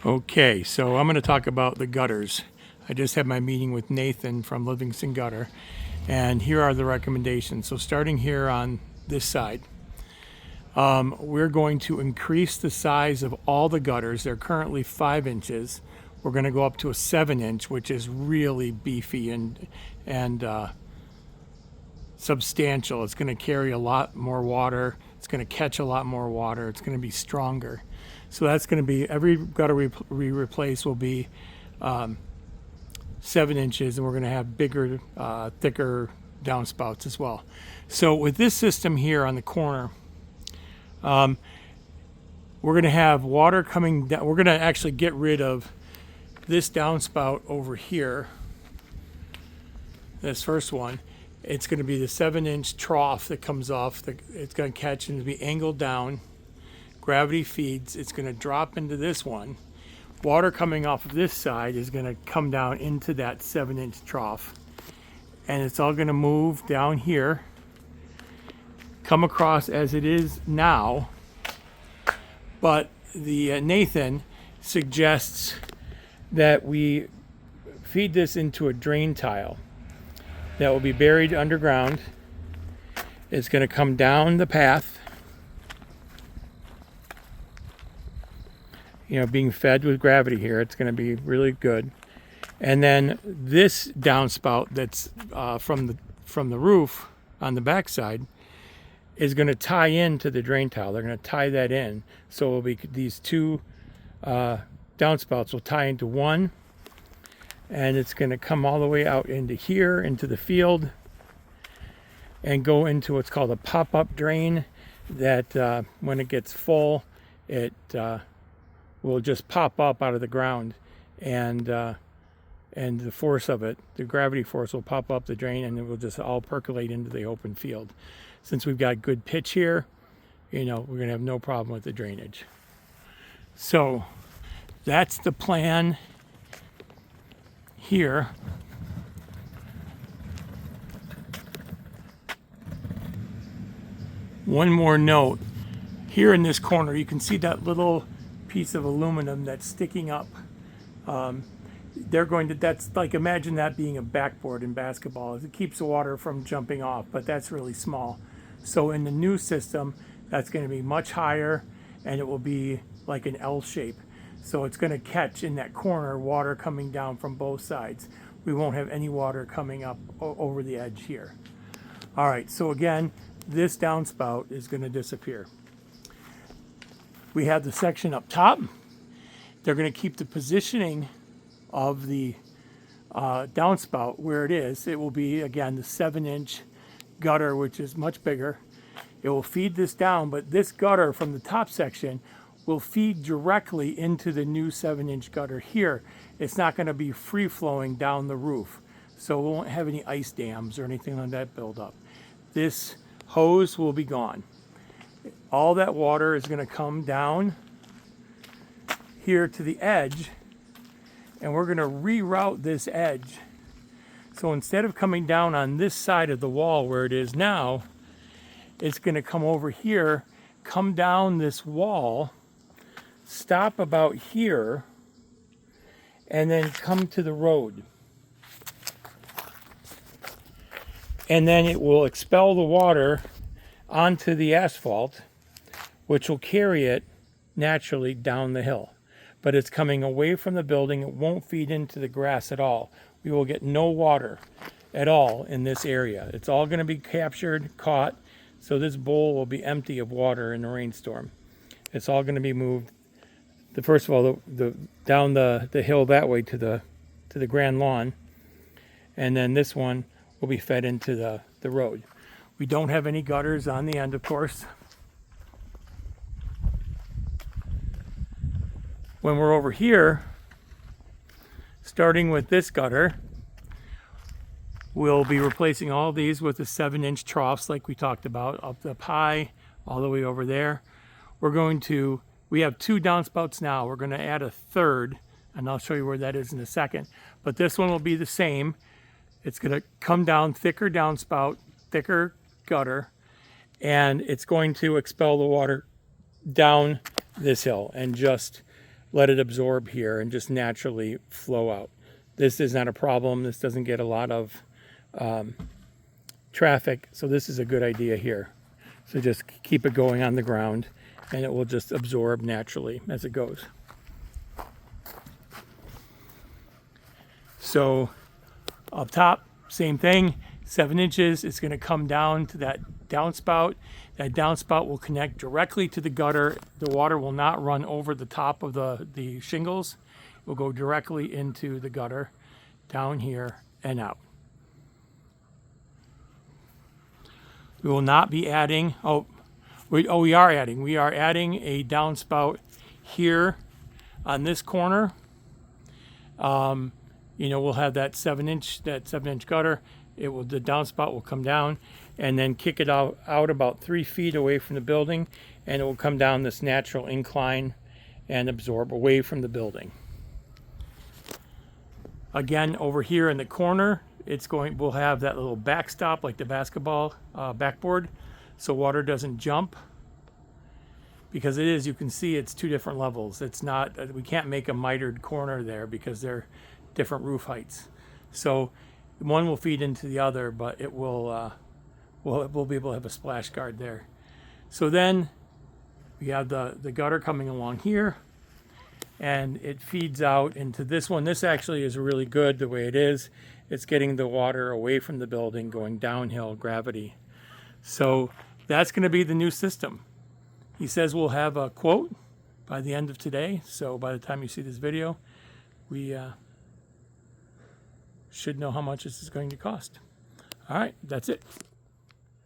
Okay, so I'm going to talk about the gutters. I just had my meeting with Nathan from Livingston Gutter, and here are the recommendations. So starting here on this side, we're going to increase the size of all the gutters. They're currently 5 inches. We're going to go up to a 7-inch, which is really beefy and substantial. It's going to carry a lot more water. It's going to catch a lot more water. It's going to be stronger. So that's going to be, every gutter we replace will be 7 inches, and we're going to have bigger, thicker downspouts as well. So with this system here on the corner, we're going to have water coming down. We're going to actually get rid of this downspout over here, this first one. It's going to be the 7-inch trough that comes off. It's going to catch and be angled down. Gravity feeds. It's going to drop into this one. Water coming off of this side is going to come down into that 7-inch trough. And it's all going to move down here, come across as it is now. But the Nathan suggests that we feed this into a drain tile that will be buried underground. It's going to come down the path, being fed with gravity here. It's going to be really good. And then this downspout that's from the roof on the backside is going to tie into the drain tile. They're going to tie that in. So it will be these two downspouts will tie into one, and it's going to come all the way out into here, into the field, and go into what's called a pop-up drain that when it gets full, it will just pop up out of the ground, and the force of it, the gravity force, will pop up the drain, and it will just all percolate into the open field. Since we've got good pitch here, we're going to have no problem with the drainage. So that's the plan here. One more note. Here in this corner, you can see that little piece of aluminum that's sticking up. That's like, imagine that being a backboard in basketball. It keeps the water from jumping off, but that's really small. So in the new system, that's going to be much higher, and it will be like an L shape. So it's going to catch in that corner water coming down from both sides. We won't have any water coming up over the edge here. All right, so again, this downspout is going to disappear. We have the section up top. They're going to keep the positioning of the downspout where it is. It will be, again, the 7-inch gutter, which is much bigger. It will feed this down, but this gutter from the top section will feed directly into the new 7-inch gutter here. It's not going to be free flowing down the roof, so we won't have any ice dams or anything like that build up. This hose will be gone. All that water is going to come down here to the edge, and we're going to reroute this edge. So instead of coming down on this side of the wall where it is now, it's going to come over here, come down this wall, stop about here, and then come to the road. And then it will expel the water onto the asphalt, which will carry it naturally down the hill. But it's coming away from the building. It won't feed into the grass at all. We will get no water at all in this area. It's all going to be captured, caught, so this bowl will be empty of water in the rainstorm. It's all going to be moved. First of all, down the hill that way to the grand lawn, and then this one will be fed into the road. We don't have any gutters on the end, of course. When we're over here, starting with this gutter, we'll be replacing all these with the 7-inch troughs like we talked about, up high, all the way over there. We have 2 downspouts now. We're going to add a third, and I'll show you where that is in a second. But this one will be the same. It's going to come down, thicker downspout, thicker gutter, and it's going to expel the water down this hill and just let it absorb here and just naturally flow out. This is not a problem. This doesn't get a lot of traffic, so this is a good idea here. So just keep it going on the ground and it will just absorb naturally as it goes. So up top, same thing, 7 inches. It's going to come down to that downspout. That downspout will connect directly to the gutter. The water will not run over the top of the shingles. It will go directly into the gutter, down here and out. We will not be adding, we are adding a downspout here on this corner. You know, we'll have that 7-inch gutter. The downspout will come down and then kick it out about 3 feet away from the building, and it will come down this natural incline and absorb away from the building. Again, over here in the corner, we'll have that little backstop like the basketball backboard, so water doesn't jump. Because it is, you can see it's 2 different levels. It's not, we can't make a mitered corner there because they're different roof heights. So one will feed into the other, but it will we'll be able to have a splash guard there. So then we have the gutter coming along here, and it feeds out into this one. This actually is really good the way it is. It's getting the water away from the building, going downhill, gravity. So that's going to be the new system. He says we'll have a quote by the end of today. So by the time you see this video, we should know how much this is going to cost. All right, that's it.